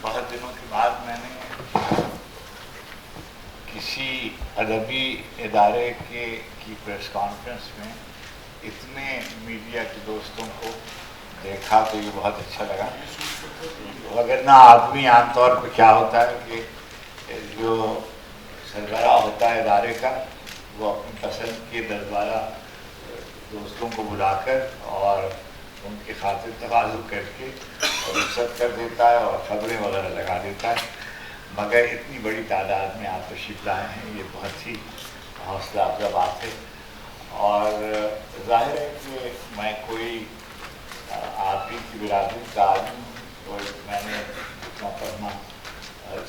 بہت دنوں کے بعد میں نے کسی ادبی ادارے کی پریس کانفرنس میں اتنے میڈیا کے دوستوں کو دیکھا تو یہ بہت اچھا لگا. وگرنہ آدمی عام طور پہ کیا ہوتا ہے کہ جو سربراہ ہوتا ہے ادارے کا وہ اپنی پسند کے دربارہ دوستوں کو بلا کر اور ان کی خاطر تقاضا کر کے اور رخصت کر دیتا ہے اور خبریں وغیرہ لگا دیتا ہے. مگر اتنی بڑی تعداد میں آپ تشریف لائے ہیں، یہ بہت ہی حوصلہ افزا بات ہے. اور ظاہر ہے کہ میں کوئی آپ ہی کی برادری کا آدمی اور میں نے اتنا پڑھنا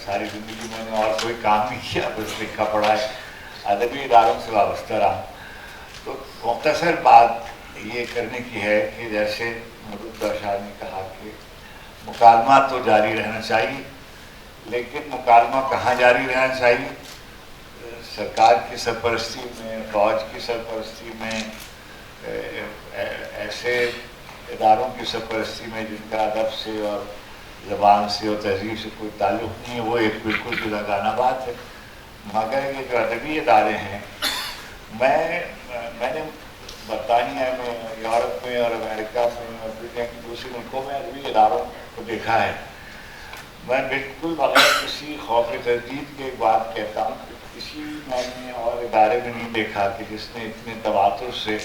ساری زندگی میں نے اور کوئی کام نہیں کیا، بس لکھا پڑھا ہے، ادبی اداروں سے وابستہ رہا. تو مختصر بات یہ کرنے کی ہے کہ جیسے مدد شاہ نے کہا کہ مکالمہ تو جاری رہنا چاہیے، لیکن مکالمہ کہاں جاری رہنا چاہیے؟ سرکار کی سرپرستی میں، فوج کی سرپرستی میں، ایسے اداروں کی سرپرستی میں جن کا ادب سے اور زبان سے اور تہذیب سے کوئی تعلق نہیں ہے، وہ ایک بالکل جداگانہ بات ہے. مگر یہ جو ادبی ادارے ہیں، میں نے برطانیہ میں، یورپ میں اور امریکہ میں اور دنیا کے دوسرے ملکوں میں ادبی اداروں کو دیکھا ہے. میں بالکل بغیر کسی خوف تردید کے ایک بات کہتا ہوں کہ کسی میں نے اور ادارے میں نہیں دیکھا کہ جس نے اتنے تواتر سے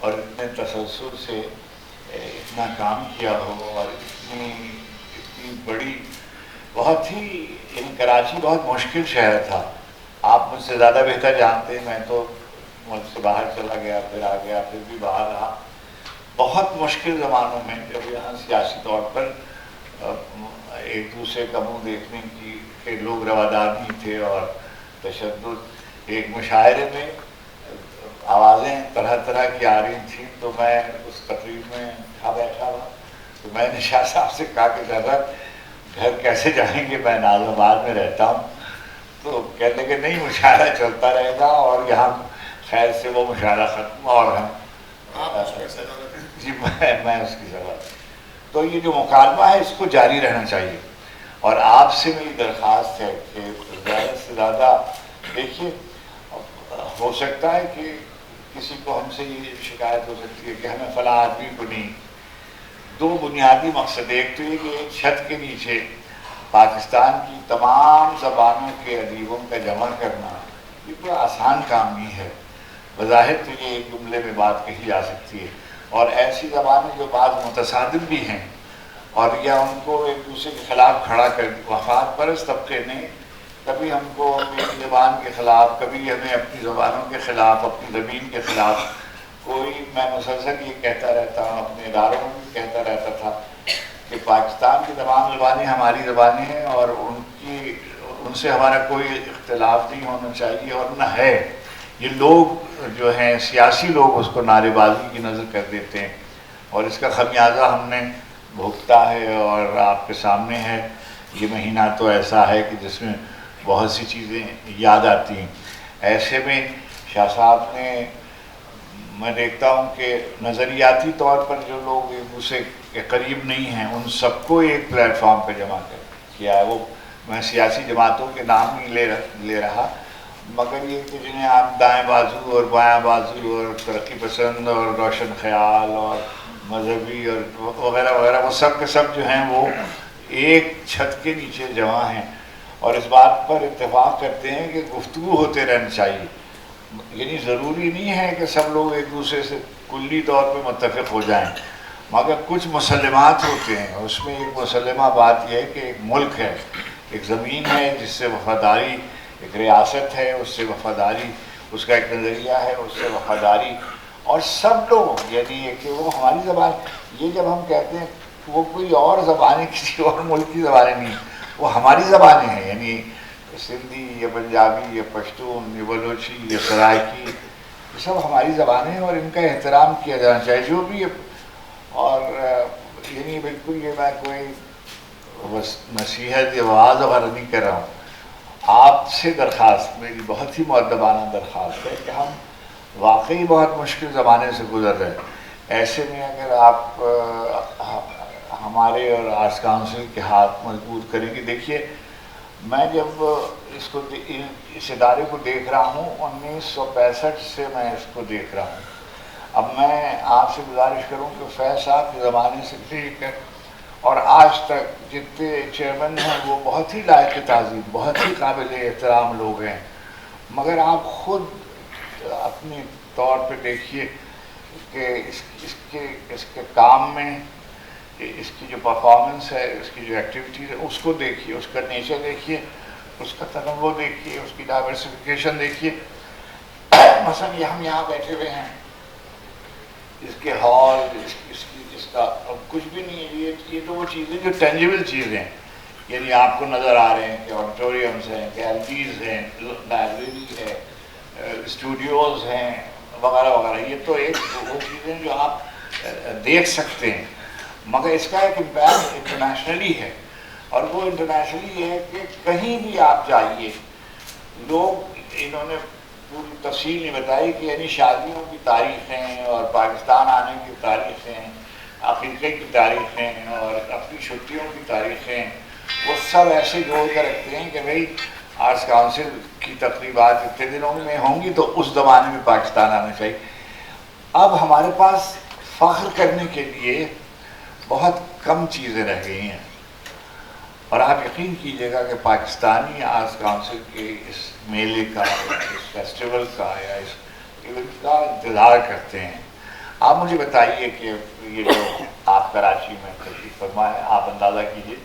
اور اتنے تسلسل سے اتنا کام کیا ہو اور اتنی بڑی بہت ہی کراچی بہت مشکل شہر تھا. آپ مجھ سے زیادہ بہتر جانتے ہیں، میں تو ملک سے باہر چلا گیا، پھر آ گیا، پھر بھی باہر رہا. بہت مشکل زمانوں میں جب یہاں سیاسی طور پر ایک دوسرے کا منہ دیکھنے کی کہ لوگ روادار نہیں تھے اور تشدد، ایک مشاعرے میں آوازیں طرح طرح کی آ رہی تھیں، تو میں اس تقریب میں بیٹھا ہوا تو میں نے شاہ صاحب سے کہا کہ ذرا گھر کیسے جائیں گے، میں نازم آباد میں رہتا ہوں. تو کہنے لگے نہیں، مشاعرہ چلتا رہے گا اور یہاں خیر سے وہ مشاعرہ ختم اور ہم جی میں اس کی ضرورت. تو یہ جو مکالمہ ہے اس کو جاری رہنا چاہیے. اور آپ سے میری درخواست ہے کہ زیادہ سے زیادہ دیکھیے، ہو سکتا ہے کہ کسی کو ہم سے یہ شکایت ہو سکتی ہے کہ ہمیں فلاں آدمی کو نہیں. دو بنیادی مقصد، ایک تو یہ کہ ایک چھت کے نیچے پاکستان کی تمام زبانوں کے ادیبوں کا جمع کرنا یہ کوئی آسان کام نہیں ہے. بظاہر تو یہ ایک جملے میں بات کہی جا سکتی ہے، اور ایسی زبانیں جو بعض متصادم بھی ہیں اور یا ان کو ایک دوسرے کے خلاف کھڑا کر وفاد پرست طبقے نے کبھی ہم کو اپنی زبان کے خلاف، کبھی ہمیں اپنی زبانوں کے خلاف، اپنی زمین کے خلاف کوئی، میں مسلسل یہ کہتا رہتا ہوں، اپنے اداروں میں بھی کہتا رہتا تھا کہ پاکستان کی تمام زبانیں ہماری زبانیں ہیں اور ان سے ہمارا کوئی اختلاف نہیں ہونا چاہیے اور نہ ہے. یہ لوگ جو ہیں سیاسی لوگ اس کو نعرے بازی کی نظر کر دیتے ہیں اور اس کا خمیازہ ہم نے بھگتا ہے اور آپ کے سامنے ہے. یہ مہینہ تو ایسا ہے کہ جس میں بہت سی چیزیں یاد آتی ہیں. ایسے میں شاہ صاحب نے، میں دیکھتا ہوں کہ نظریاتی طور پر جو لوگ ایک دوسرے کے قریب نہیں ہیں ان سب کو ایک پلیٹ فارم پہ جمع کیا ہے. وہ میں سیاسی جماعتوں کے نام نہیں لے رہا، مگر یہ کہ جنہیں آپ دائیں بازو اور بایاں بازو اور ترقی پسند اور روشن خیال اور مذہبی اور وغیرہ وغیرہ، وہ سب کے سب جو ہیں وہ ایک چھت کے نیچے جمع ہیں اور اس بات پر اتفاق کرتے ہیں کہ گفتگو ہوتے رہنا چاہیے. یعنی ضروری نہیں ہے کہ سب لوگ ایک دوسرے سے کلی طور پہ متفق ہو جائیں، مگر کچھ مسلمات ہوتے ہیں. اس میں ایک مسلمہ بات یہ ہے کہ ایک ملک ہے، ایک زمین ہے جس سے وفاداری، ایک ریاست ہے اس سے وفاداری، اس کا ایک نظریہ ہے اس سے وفاداری، اور سب لوگ یعنی کہ وہ ہماری زبان، یہ جب ہم کہتے ہیں وہ کوئی اور زبانیں کسی اور ملک کی زبانیں نہیں، وہ ہماری زبانیں ہیں. یعنی سندھی یا پنجابی یا پشتون یا بلوچی یا سرائکی، یہ سب ہماری زبانیں ہیں اور ان کا احترام کیا جانا چاہیے جو بھی. اور یعنی بالکل یہ میں کوئی نصیحت یا وعظ وغیرہ نہیں کر رہا ہوں. آپ سے درخواست، میری بہت ہی مؤدبانہ درخواست ہے کہ ہم واقعی بہت مشکل زمانے سے گزر رہے ہیں. ایسے میں اگر آپ ہمارے اور آرٹس کاؤنسل کے ہاتھ مضبوط کریں گے. دیکھیے میں جب اس ادارے کو دیکھ رہا ہوں 1965 سے میں اس کو دیکھ رہا ہوں. اب میں آپ سے گزارش کروں کہ فیض صاحب کے زمانے سے لے کر اور آج تک جتنے چیئرمین ہیں وہ بہت ہی لائق تعظیم، بہت ہی قابل احترام لوگ ہیں، مگر آپ خود اپنی طور پہ دیکھیے کہ اس کے کام میں، اس کی جو پرفارمنس ہے، اس کی جو ایکٹیویٹیز ہے، اس کو دیکھیے، اس کا نیچر دیکھیے، اس کا تنوع دیکھیے، اس کی ڈائیورسفیکیشن دیکھیے. مثلا یہ ہم یہاں بیٹھے ہوئے ہیں، اس کے ہال، اس کا اب کچھ بھی نہیں ہے. یہ تو وہ چیزیں جو ٹینجیبل چیزیں ہیں، یعنی آپ کو نظر آ رہے ہیں کہ آڈیٹوریمز ہیں، گیلریز ہیں، لائبریری ہے، اسٹوڈیوز ہیں وغیرہ وغیرہ. یہ تو ایک وہ چیزیں جو آپ دیکھ سکتے ہیں، مگر اس کا ایک امپیکٹ انٹرنیشنلی ہے. اور وہ انٹرنیشنلی یہ ہے کہ کہیں بھی آپ جائیے، لوگ انہوں نے پوری تفصیل نہیں بتائی کہ یعنی شادیوں کی تاریخیں اور پاکستان آنے کی تاریخیں، عقیقے کی تاریخیں اور اپنی چھٹیوں کی تاریخیں، وہ سب ایسے جوڑ کر رکھتے ہیں کہ بھئی آرٹس کاؤنسل کی تقریبات اتنے دنوں میں ہوں گی تو اس زمانے میں پاکستان آنا چاہیے. اب ہمارے پاس فخر کرنے کے لیے بہت کم چیزیں رہ گئی ہیں، اور آپ یقین کیجئے گا کہ پاکستانی آرٹس کاؤنسل کے اس میلے کا، اس فیسٹیول کا یا اس ایونٹ کا انتظار کرتے ہیں. آپ مجھے بتائیے کہ یہ جو آپ کراچی میں تشریف فرما ہے، آپ اندازہ کیجئے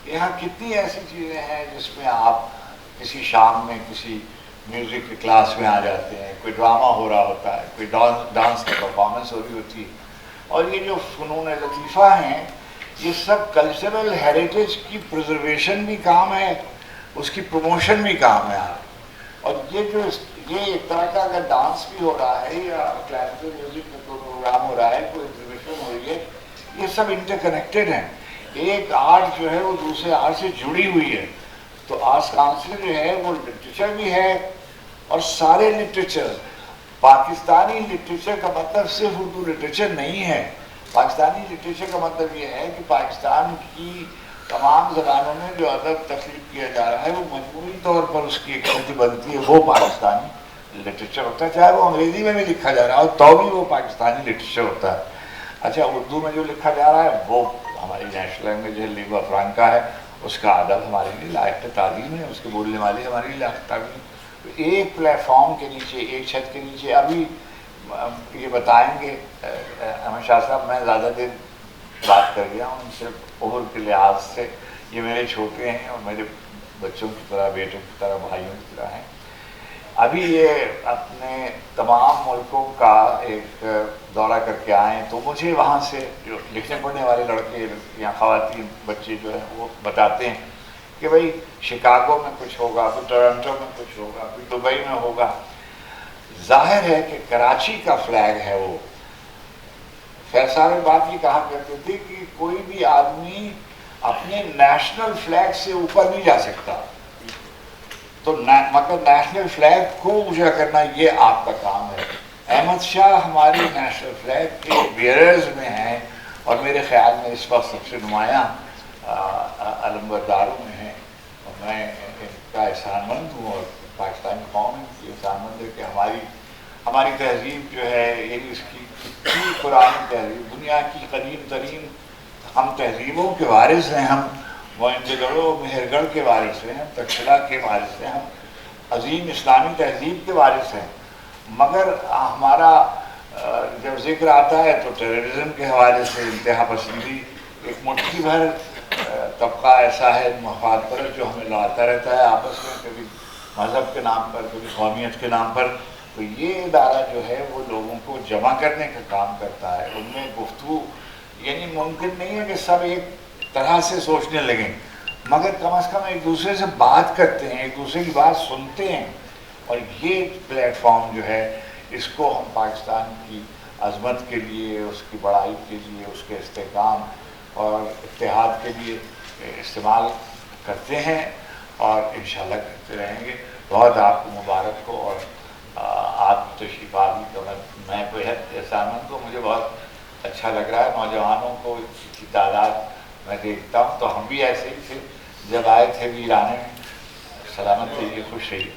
یہاں کتنی ایسی چیزیں ہیں جس میں آپ کسی شام میں کسی میوزک کی کلاس میں آ جاتے ہیں، کوئی ڈرامہ ہو رہا ہوتا ہے، کوئی ڈانس کی پرفارمنس ہو رہی ہوتی ہے. اور یہ جو فنون لطیفہ ہیں، یہ سب کلچرل ہیریٹیج کی پرزرویشن بھی کام ہے، اس کی پروموشن بھی کام ہے. اور یہ ایک طرح کا اگر ڈانس بھی ہو رہا ہے یا کلاسیکل میوزک کا کوئی پروگرام ہو رہا ہے، کوئی ایگزیبیشن ہو رہی ہے، یہ سب انٹر کنیکٹڈ ہیں. ایک آرٹ جو ہے وہ دوسرے آرٹ سے جڑی ہوئی ہے. تو آرٹس کاؤنسل جو ہے وہ لٹریچر بھی ہے، اور سارے لٹریچر، پاکستانی لٹریچر کا مطلب صرف اردو لٹریچر نہیں ہے. پاکستانی لٹریچر کا مطلب یہ ہے کہ پاکستان کی تمام زبانوں میں جو ادب تخلیق کیا جا رہا ہے وہ مجموعی طور پر اس کی ایک شکل بنتی ہے، وہ پاکستانی لٹریچر ہوتا ہے. چاہے وہ انگریزی میں بھی لکھا جا رہا ہے تو بھی وہ پاکستانی لٹریچر ہوتا ہے. اچھا، اردو میں جو لکھا جا رہا ہے وہ ہماری نیشنل لینگویج ہے، لنگوا فرانکا ہے، اس کا ادب ہمارے لیے لائق تعظیم ہے، اس کے بولنے والے ہمارے لیے لائق تعظیم ہے. ایک پلیٹ فارم کے نیچے، ایک چھت کے نیچے، ابھی یہ بتائیں گے احمد شاہ صاحب، میں زیادہ دیر بات کر گیا ہوں، صرف عمر کے لحاظ سے یہ میرے چھوٹے ہیں اور میرے بچوں کی طرح، بیٹوں کی طرح، بھائیوں کی طرح ہیں. ابھی یہ اپنے تمام ملکوں کا ایک دورہ کر کے آئے ہیں، تو مجھے وہاں سے جو لکھنے پڑھنے والے لڑکے یا خواتین بچے جو ہیں وہ بتاتے ہیں کہ بھئی شکاگو میں کچھ ہوگا، پھر ٹورنٹو میں کچھ ہوگا، پھر دبئی میں ہوگا. ظاہر ہے کہ کراچی کا فلیگ ہے وہ. فیض صاحب بات یہ کہا کرتے تھے کہ کوئی بھی آدمی اپنے نیشنل فلیگ سے اوپر نہیں جا سکتا، تو مطلب نیشنل فلیگ کو اونچا کرنا یہ آپ کا کام ہے. احمد شاہ ہماری نیشنل فلیگ کے بیئررز میں ہیں، اور میرے خیال میں اس وقت سب سے نمایاں علمبرداروں میں ہیں، اور میں ان کا احسان مند ہوں، اور پاکستانی قوم کی احسان مند ہے کہ ہماری تہذیب جو ہے، یعنی اس کی کتنی پرانی تہذیب، دنیا کی قدیم ترین ہم تہذیبوں کے وارث ہیں. ہم موئنجو مہر گڑھ کے وارث ہیں، ہم تکشلا کے وارث ہیں، ہم عظیم اسلامی تہذیب کے وارث ہیں. مگر ہمارا جب ذکر آتا ہے تو ٹیررزم کے حوالے سے انتہا پسندی، ایک مٹھی بھر طبقہ ایسا ہے مفاد پرست جو ہمیں لڑاتا رہتا ہے آپس میں، کبھی مذہب کے نام پر، کبھی قومیت کے نام پر. تو یہ ادارہ جو ہے وہ لوگوں کو جمع کرنے کا کام کرتا ہے. ان میں گفتگو، یعنی ممکن نہیں ہے کہ سب ایک طرح سے سوچنے لگیں، مگر کم از کم ایک دوسرے سے بات کرتے ہیں، ایک دوسرے کی بات سنتے ہیں. اور یہ پلیٹ فارم جو ہے، اس کو ہم پاکستان کی عظمت کے لیے، اس کی بڑائی کے لیے، اس کے استحکام اور اتحاد کے لیے استعمال کرتے ہیں، اور انشاءاللہ کرتے رہیں گے. بہت آپ کو مبارک ہو، اور آپ کی تشریف آوری کا میں بےحد احسان مند ہوں. مجھے بہت اچھا لگ رہا ہے. نوجوانوں کو کی تعداد میں دیکھتا ہوں تو ہم بھی ایسے ہی تھے جب آئے تھے ویرانے میں، سلامت رہیے، خوش رہیے.